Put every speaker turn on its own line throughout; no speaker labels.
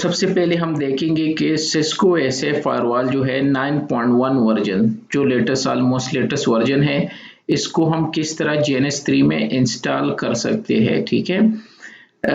सबसे पहले हम देखेंगे कि सिस्को एसए फायरवॉल जो है 9.1 वर्जन, जो लेटेस्ट ऑलमोस्ट लेटेस्ट वर्जन है, इसको हम किस तरह JNS3 में इंस्टॉल कर सकते हैं। ठीक है,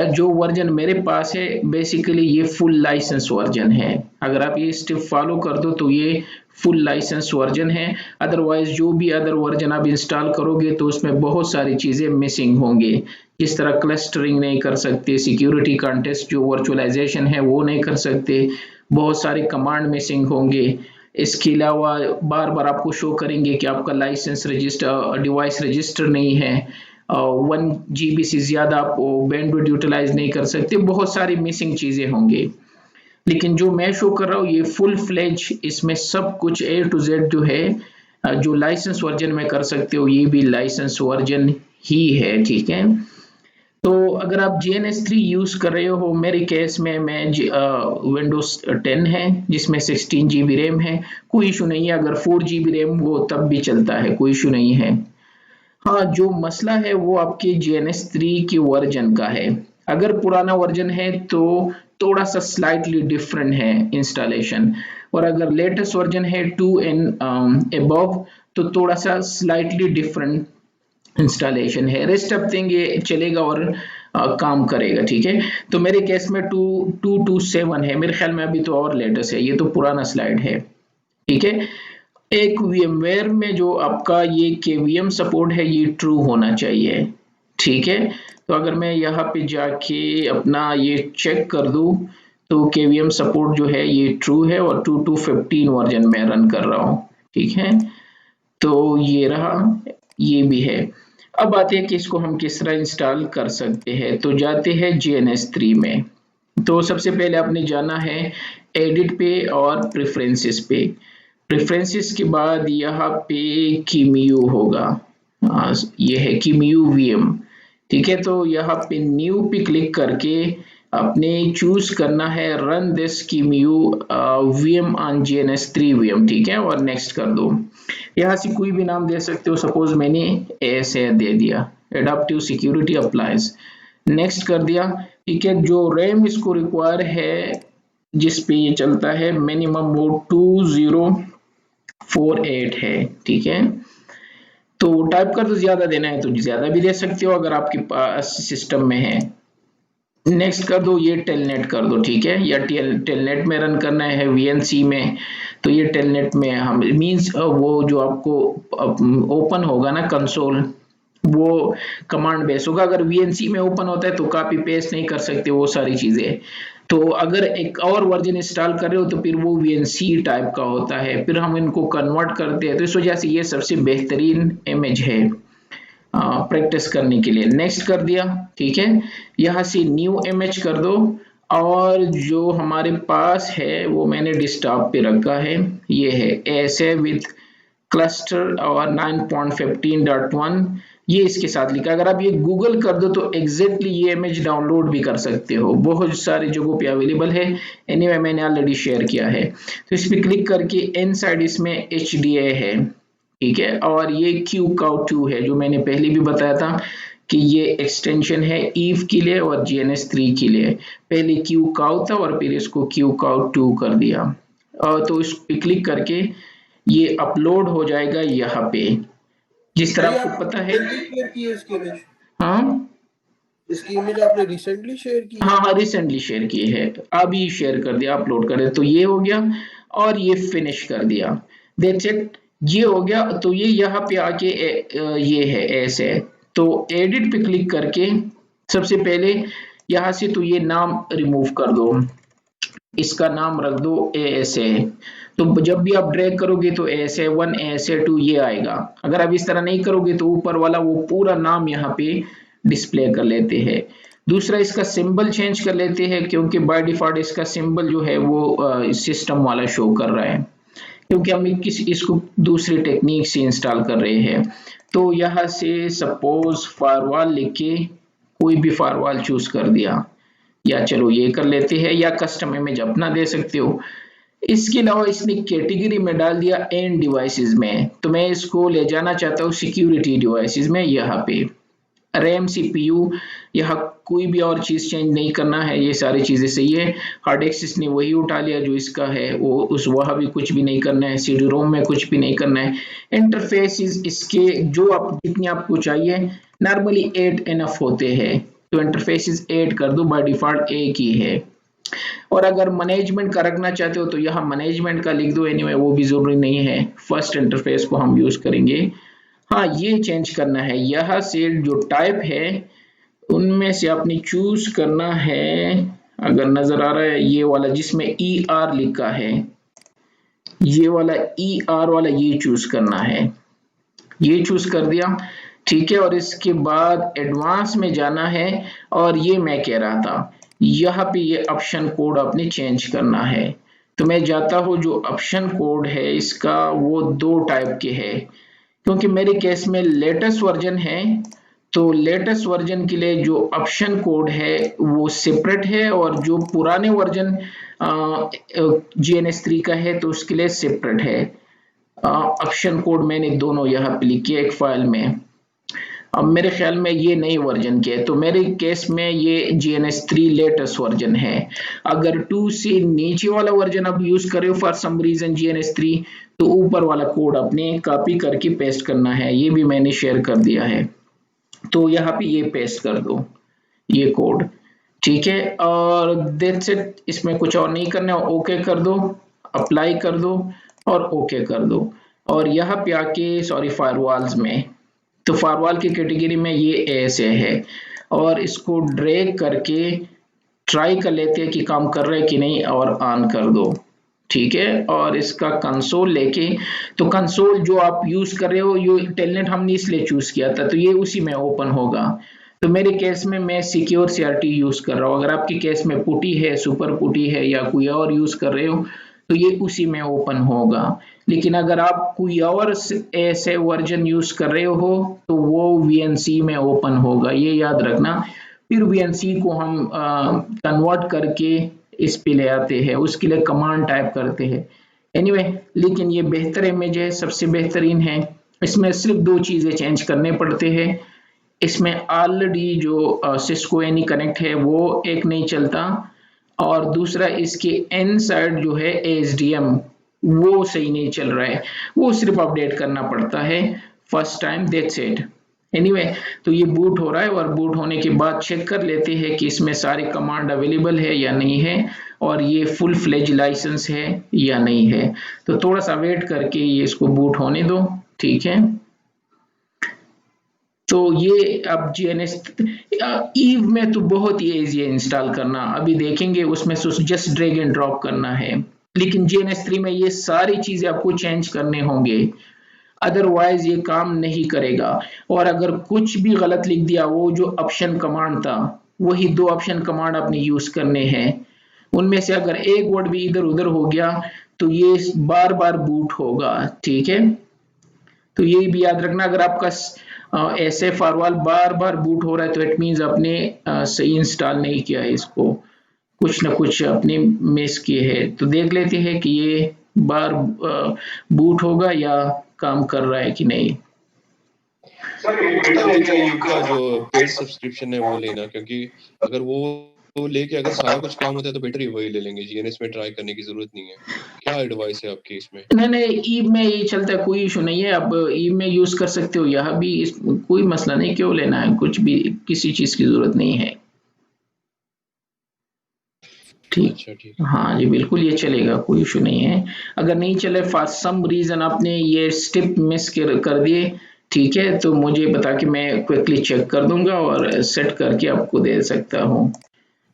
जो वर्जन मेरे पास है बेसिकली ये फुल लाइसेंस वर्जन है। अगर आप ये स्टेप फॉलो कर दो तो ये फुल लाइसेंस वर्जन है। अदरवाइज जो भी अदर वर्जन आप इंस्टॉल करोगे तो उसमें बहुत सारी चीज़ें मिसिंग होंगी। जिस तरह क्लस्टरिंग नहीं कर सकते, सिक्योरिटी कॉन्टेक्स्ट जो वर्चुअलाइजेशन है वो नहीं कर सकते, बहुत सारे कमांड मिसिंग होंगे। इसके अलावा बार बार आपको शो करेंगे कि आपका लाइसेंस रजिस्टर डिवाइस रजिस्टर नहीं है, 1 GB से ज़्यादा आप बैंडविड्थ यूटिलाइज नहीं कर सकते, बहुत सारी मिसिंग चीज़ें होंगी। लेकिन जो मैं शो कर रहा हूँ ये फुल फ्लेज, इसमें सब कुछ A to Z जो है, जो लाइसेंस वर्जन में कर सकते हो ये भी लाइसेंस वर्जन ही है। ठीक है, तो अगर आप JNS3 यूज़ कर रहे हो, मेरे केस में मैं विंडोज 10 है जिसमें 16 GB रैम है, कोई इशू नहीं है। अगर 4 GB रैम हो तब भी चलता है, कोई इशू नहीं है। हाँ, जो मसला है वो आपके JNS3 के वर्जन का है। अगर पुराना वर्जन है तो थोड़ा सा स्लाइटली डिफरेंट है इंस्टॉलेशन, और अगर लेटेस्ट वर्जन है 2 एंड अबव तो थोड़ा सा स्लाइटली डिफरेंट इंस्टॉलेशन है। रेस्ट ऑफ थिंग ये चलेगा और काम करेगा। ठीक है, तो मेरे केस में 2.2.7 है, मेरे ख्याल में अभी तो और लेटेस्ट है, ये तो पुराना स्लाइड है। ठीक है, एक VMware में जो आपका ये KVM सपोर्ट है ये ट्रू होना चाहिए। ठीक है, तो अगर मैं यहाँ पे जाके अपना ये चेक कर दूं तो KVM सपोर्ट जो है ये ट्रू है और 2.2.15 वर्जन में रन कर रहा हूँ। ठीक है, तो ये रहा, ये भी है। अब बात है कि इसको हम किस तरह इंस्टॉल कर सकते हैं। तो जाते हैं JNS3 में। तो सबसे पहले आपने जाना है एडिट पे और प्रेफरेंसेस पे। प्रेफरेंसेस के बाद यहाँ पे QEMU होगा, ये है QEMU VM। ठीक है, तो यहाँ पे न्यू पे क्लिक करके आपने चूज करना है run this QEMU VM on JNS3 VM। ठीक है, और नेक्स्ट कर दो। यहाँ से कोई भी नाम दे सकते हो, सपोज मैंने ऐसे दे दिया, एडाप्टिव सिक्योरिटी अप्लायंस, नेक्स्ट कर दिया। ठीक है, जो रैम इसको रिक्वायर है जिस पे ये चलता है मिनिमम वो 2048 है। ठीक है, तो टाइप कर दो, ज्यादा देना है तो ज्यादा भी दे सकते हो अगर आपके पास सिस्टम में है। नेक्स्ट कर दो, ये टेलनेट कर दो। ठीक है, या टेलनेट में रन करना है VNC में तो ये टेलनेट में हम मींस वो जो आपको ओपन होगा ना कंसोल, वो कमांड बेस होगा। अगर VNC में ओपन होता है तो कॉपी पेस्ट नहीं कर सकते वो सारी चीजें। तो अगर एक और वर्जन इंस्टॉल कर रहे हो तो फिर वो VNC टाइप का होता है, फिर हम इनको कन्वर्ट करते हैं। तो इस वजह से ये सबसे बेहतरीन इमेज है प्रैक्टिस करने के लिए। नेक्स्ट कर दिया। ठीक है, यहाँ से न्यू इमेज कर दो, और जो हमारे पास है वो मैंने डेस्कटॉप पे रखा है, ये है ऐसे विद क्लस्टर और 9.15.1, ये इसके साथ लिखा। अगर आप ये गूगल कर दो तो एग्जैक्टली ये इमेज डाउनलोड भी कर सकते हो, बहुत सारी जगहों पे अवेलेबल है। एनीवे मैंने ऑलरेडी शेयर किया है। तो इस पे क्लिक करके इनसाइड इसमें HDA है। ठीक है, और ये QCOW2 है जो मैंने पहले भी बताया था कि ये एक्सटेंशन है ईव के लिए और JNS3 के लिए। पहले QCOW था और फिर इसको QCOW2 कर दिया। तो इस पे क्लिक करके ये अपलोड हो जाएगा यहाँ पे, जिस तरह आपको पता है।
शेयर की है इसकी इमेज?
हाँ,
इसकी इमेज आपने रिसेंटली शेयर की है?
हाँ रिसेंटली शेयर की है, अभी शेयर कर दिया, अपलोड कर दिया, तो ये हो गया और ये फिनिश कर दिया। दैट्स इट, ये हो गया। तो ये यहाँ पे आके ये है ऐसे, तो एडिट पे क्लिक करके सबसे पहले यहाँ से तो ये नाम रिमूव कर दो, इसका नाम रख दो ASA। तो जब भी आप ड्रैग करोगे तो ASA1 ASA2 ये आएगा। अगर आप इस तरह नहीं करोगे तो ऊपर वाला वो पूरा नाम यहाँ पे डिस्प्ले कर लेते हैं। दूसरा, इसका सिंबल चेंज कर लेते हैं, क्योंकि बाय डिफॉल्ट इसका सिंबल जो है वो सिस्टम वाला शो कर रहा है, क्योंकि हम इसको दूसरी टेक्निक से इंस्टॉल कर रहे हैं। तो यहाँ से सपोज फायरवॉल लिख के कोई भी फायरवॉल चूज कर दिया, या चलो ये कर लेते हैं, या कस्टम इमेज अपना दे सकते हो। इसके अलावा इसने कैटेगरी में डाल दिया एंड डिवाइसेस में, तो मैं इसको ले जाना चाहता हूँ सिक्योरिटी डिवाइसेस में यहाँ पे। रैम, सीपीयू, यहाँ कोई भी और चीज़ चेंज नहीं करना है, ये सारी चीज़ें सही है। हार्ड एक्सिस ने वही उठा लिया जो इसका है, वो उस वहाँ भी कुछ भी नहीं करना है, सीडी रोम में कुछ भी नहीं करना है। इंटरफेस इसके जो आप जितनी आपको चाहिए, नॉर्मली 8 इनफ होते हैं, तो इंटरफेस 8 कर दो, बाय डिफॉल्ट एक ही है। और अगर मैनेजमेंट का रखना चाहते हो तो यहाँ मैनेजमेंट का लिख दो, एनीवे वो भी जरूरी नहीं है, फर्स्ट इंटरफेस को हम यूज करेंगे। हाँ, ये चेंज करना है, यहाँ से जो टाइप है उनमें से आपने चूज करना है, अगर नजर आ रहा है ये वाला जिसमें ER लिखा है, ये वाला ER वाला ये चूज करना है, ये चूज कर दिया, ठीक है। और इसके बाद एडवांस में जाना है, और ये मैं कह रहा था यहाँ पे ये ऑप्शन कोड आपने चेंज करना है। तो मैं जाता हूँ, जो ऑप्शन कोड है इसका वो 2 टाइप के है, क्योंकि मेरे केस में लेटेस्ट वर्जन है, तो लेटेस्ट वर्जन के लिए जो ऑप्शन कोड है वो सेपरेट है, और जो पुराने वर्जन GNS3 का है तो उसके लिए सेपरेट है। ऑप्शन कोड मैंने दोनों यहाँ पे लिखे एक फाइल में। अब मेरे ख्याल में ये नई वर्जन के है, तो मेरे केस में ये GNS3 लेटेस्ट वर्जन है। अगर 2 से नीचे वाला वर्जन आप यूज कर रहे हो फॉर सम रीजन GNS3, तो ऊपर वाला कोड अपने कॉपी करके पेस्ट करना है, ये भी मैंने शेयर कर दिया है, तो यहाँ पे ये पेस्ट कर दो ये कोड, ठीक है। और दैट्स इट, इसमें कुछ और नहीं करना है, ओके कर दो, अप्लाई कर दो और ओके कर दो। और यहाँ पे आके सॉरी फायरवॉल्स में, तो फायरवॉल की कैटेगरी में ये ऐसे है, और इसको ड्रैग करके ट्राई कर लेते हैं कि काम कर रहा है कि नहीं, और ऑन कर दो, ठीक है। और इसका कंसोल लेके, तो कंसोल जो आप यूज कर रहे हो, ये टेलनेट हमने इसलिए चूज किया था, तो ये उसी में ओपन होगा। तो मेरे केस में मैं सिक्योर CRT यूज कर रहा हूँ, अगर आपके केस में पुटी है, सुपर पुटी है या कोई और यूज कर रहे हो तो ये उसी में ओपन होगा। लेकिन अगर आप कोई और ऐसे वर्जन यूज कर रहे हो तो वो VNC में ओपन होगा, ये याद रखना। फिर VNC को हम कन्वर्ट करके इस पे ले आते हैं, उसके लिए कमांड टाइप करते हैं। एनीवे लेकिन ये बेहतर इमेज है, सबसे बेहतरीन है। इसमें सिर्फ 2 चीजें चेंज करने पड़ते हैं, इसमें ऑलरेडी जो सिस्को एनी कनेक्ट है वो एक नहीं चलता, और दूसरा इसके एन साइड जो है ASDM वो सही नहीं चल रहा है, वो सिर्फ अपडेट करना पड़ता है first time, that's it. Anyway तो ये बूट हो रहा है, और बूट होने के बाद चेक कर लेते हैं कि इसमें सारे कमांड अवेलेबल है या नहीं है, और ये फुल फ्लेज लाइसेंस है या नहीं है। तो थोड़ा सा वेट करके ये इसको बूट होने दो, ठीक है। तो ये अब GNS ईव में तो बहुत ही इजी है इंस्टॉल करना, अभी देखेंगे, उसमें जस्ट ड्रैग एंड ड्रॉप करना है। लेकिन GNS3 में ये सारी चीजें आपको चेंज करने होंगे, अदरवाइज ये काम नहीं करेगा। और अगर कुछ भी गलत लिख दिया, वो जो ऑप्शन कमांड था वही 2 ऑप्शन कमांड आपने यूज करने हैं, उनमें से अगर एक वर्ड भी इधर उधर हो गया तो ये बार बार बूट होगा, ठीक है। तो ये भी याद रखना, अगर आपका ऐसे फायरवॉल बार बार बूट हो रहा है तो इट मींस आपने सही इंस्टॉल नहीं किया है इसको, कुछ ना कुछ अपने मिस किए है। तो देख लेते हैं कि ये बार बूट होगा या काम कर रहा है कि नहीं।
सर बेटर है क्या का जो पेड सब्सक्रिप्शन है वो लेना, क्योंकि अगर वो लेके अगर सारा कुछ काम होता है तो बेटर ही वही ले लेंगे, GNS में ट्राई करने की जरूरत नहीं है। क्या एडवाइस है आपकी इसमें?
नहीं ईव में ये चलता है, कोई इशू नहीं है, अब ईव में यूज कर सकते हो, यहाँ भी कोई मसला नहीं, क्यों लेना है, कुछ भी किसी चीज की जरूरत नहीं है, ठीक।
अच्छा ठीक।
हाँ जी बिल्कुल ये चलेगा, कोई इशू नहीं है। अगर नहीं चले फॉर सम रीजन आपने ये स्टेप मिस कर दिए, ठीक है, तो मुझे बता के मैं क्विकली चेक कर दूंगा और सेट करके आपको दे सकता हूँ।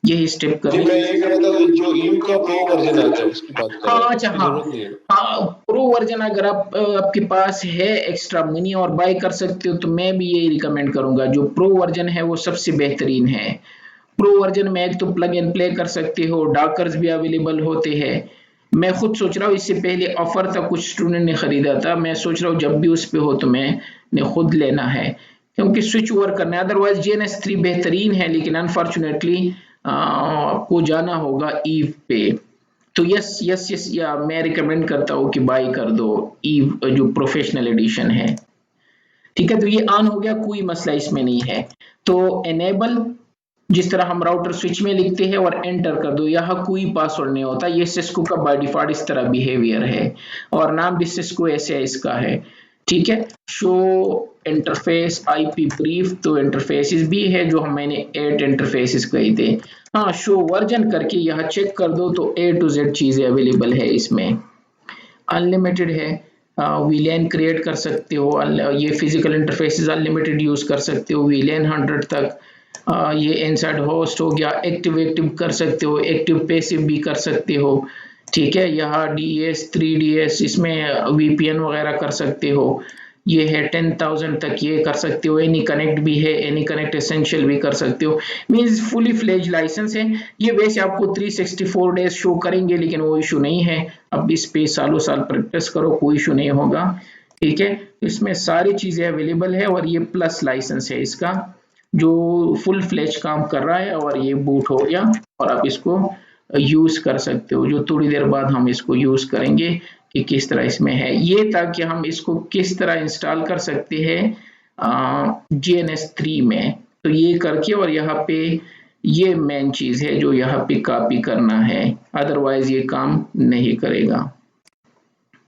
यही स्टेप कर,
मैं ये कह रहा था जो ईव का प्रो वर्जन आता है उसकी बात कर रहा
हाँ
हूं,
अच्छा
उसकी
हाँ
जरूरत नहीं है।
हाँ, प्रो वर्जन अगर आपके पास है एक्स्ट्रा मनी और बाय कर सकते हो, तो मैं भी यही रिकमेंड करूंगा, जो प्रो वर्जन है वो सबसे बेहतरीन है। प्रो वर्जन में एक तो प्लग एंड प्ले कर सकते हो, डॉकर्स भी अवेलेबल होते हैं। मैं खुद सोच रहा हूँ, इससे पहले ऑफर था, कुछ स्टूडेंट ने खरीदा था, मैं सोच रहा हूँ जब भी उस पे हो तो मैंने खुद लेना है, क्योंकि स्विच ओवर करना है। अदरवाइज GNS3 बेहतरीन है, लेकिन अनफॉर्चुनेटली आपको जाना होगा ईव पे। तो यस यस यस या मैं रिकमेंड करता हूँ कि बाय कर दो ईव जो प्रोफेशनल एडिशन है। ठीक है, तो ये ऑन हो गया, कोई मसला इसमें नहीं है। तो एनेबल जिस तरह हम राउटर स्विच में लिखते हैं और एंटर कर दो, यहाँ कोई पासवर्ड नहीं होता, ये सिस्को का बाय डिफॉल्ट इस तरह बिहेवियर है और नाम भी सिस्को ऐसे इसका है। ठीक है, शो इंटरफेस आईपी ब्रीफ, तो इंटरफेसेस भी है जो मैंने 8 इंटरफेसेस कहे थे। हाँ, शो वर्जन करके यहाँ चेक कर दो तो A to Z चीजें अवेलेबल है इसमें, अनलिमिटेड है। वीलैन क्रिएट कर सकते हो, ये फिजिकल इंटरफेसेस अनलिमिटेड यूज कर सकते हो, वीलैन 100 तक। ये इनसाइड होस्ट हो गया, एक्टिव एक्टिव कर सकते हो, एक्टिव पैसिव भी कर सकते हो। ठीक है, यहाँ DS 3DS इसमें VPN वगैरह कर सकते हो। ये है 10,000 तक ये कर सकते हो, एनी कनेक्ट भी है, एनी कनेक्ट एसेंशियल भी कर सकते हो, मींस फुली फ्लेज लाइसेंस है ये। वैसे आपको 364 डेज शो करेंगे लेकिन वो इशू नहीं है, अब इस पे सालों साल प्रैक्टिस करो, कोई इशू नहीं होगा। ठीक है, इसमें सारी चीजें अवेलेबल है और ये प्लस लाइसेंस है इसका जो फुल फ्लेज काम कर रहा है, और ये बूट हो गया और आप इसको यूज कर सकते हो, जो थोड़ी देर बाद हम इसको यूज करेंगे कि किस तरह इसमें है ये, ताकि हम इसको किस तरह इंस्टॉल कर सकते हैं GNS3 में। तो ये करके और यहाँ पे ये मेन चीज है जो यहाँ पे कॉपी करना है, अदरवाइज ये काम नहीं करेगा।